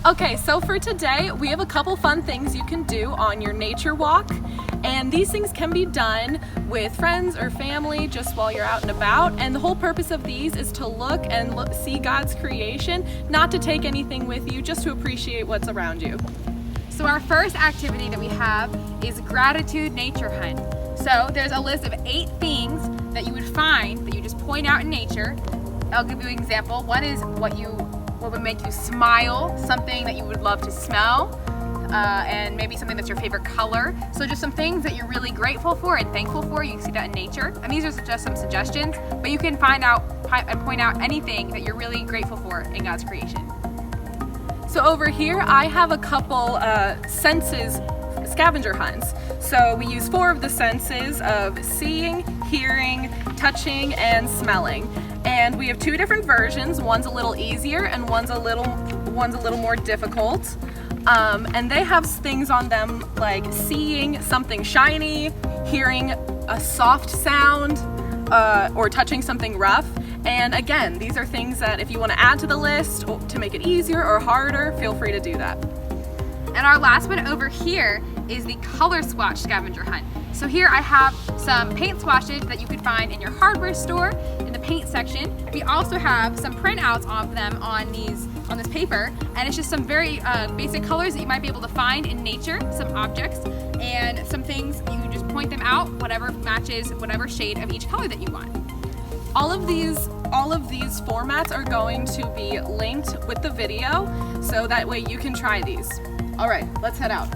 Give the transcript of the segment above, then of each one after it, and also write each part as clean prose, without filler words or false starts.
Okay, so for today, we have a couple fun things you can do on your nature walk. And these things can be done with friends or family just while you're out and about. And the whole purpose of these is to look and see God's creation, not to take anything with you, just to appreciate what's around you. So our first activity that we have is gratitude nature hunt. So there's a list of 8 things that you would find that you just point out in nature. I'll give you an example. One is what would make you smile, something that you would love to smell, and maybe something that's your favorite color. So just some things that you're really grateful for and thankful for. You can see that in nature. And these are just some suggestions, but you can find out and point out anything that you're really grateful for in God's creation. So over here, I have a couple senses scavenger hunts. So we use 4 of the senses of seeing, hearing, touching, and smelling. And we have 2 different versions. One's a little easier and one's a little more difficult. And they have things on them like seeing something shiny, hearing a soft sound, or touching something rough. And again, these are things that if you want to add to the list to make it easier or harder, feel free to do that. And our last one over here is the color swatch scavenger hunt. So here I have some paint swatches that you could find in your hardware store in the paint section. We also have some printouts of them on this paper, and it's just some very basic colors that you might be able to find in nature, some objects, and some things you can just point them out, whatever matches whatever shade of each color that you want. All of these formats are going to be linked with the video, so that way you can try these. All right, let's head out.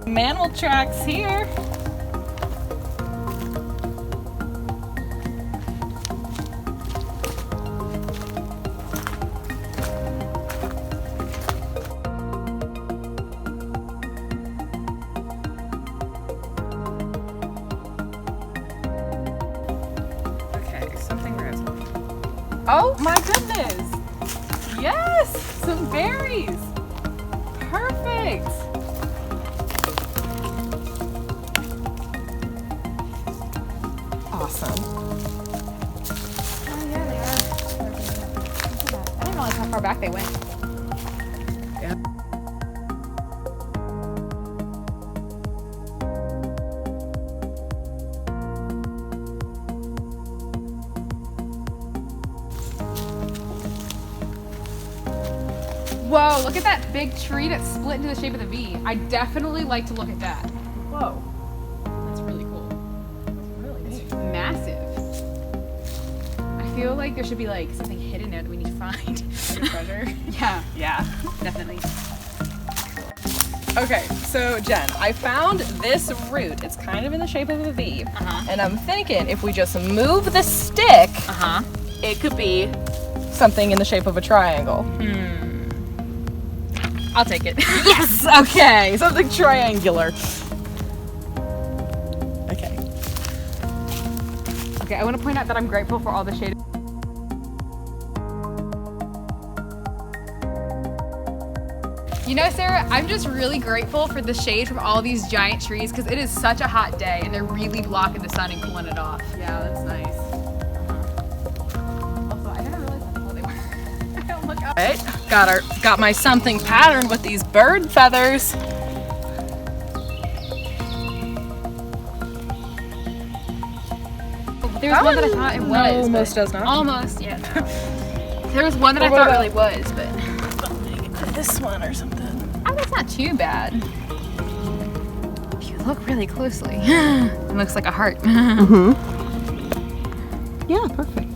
Mammal tracks here. Okay, something rose. Oh my goodness! Yes, some berries. Perfect. Awesome. Oh yeah, they are. I didn't realize how far back they went. Yeah. Whoa, look at that big tree that's split into the shape of the V. I definitely like to look at that. Whoa. That's really cool. It's massive. I feel like there should be like something hidden there that we need to find. Treasure. Yeah, definitely. Okay, so Jen, I found this root. It's kind of in the shape of a V. And I'm thinking if we just move the stick, it could be something in the shape of a triangle. I'll take it. Yes! Okay, something triangular. Okay. Okay, I want to point out that I'm grateful for all the shade. You know, Sarah, I'm just really grateful for the shade from all these giant trees because it is such a hot day and they're really blocking the sun and cooling it off. Yeah, that's nice. Also, I never realized how tall they were. I don't look up. Right, got my something pattern with these bird feathers. There was one that I thought it was. No, almost does not. Almost, yeah. No. There was one that I thought really was, but this one or something. oh, that's not too bad. If you look really closely, it looks like a heart. Yeah, perfect.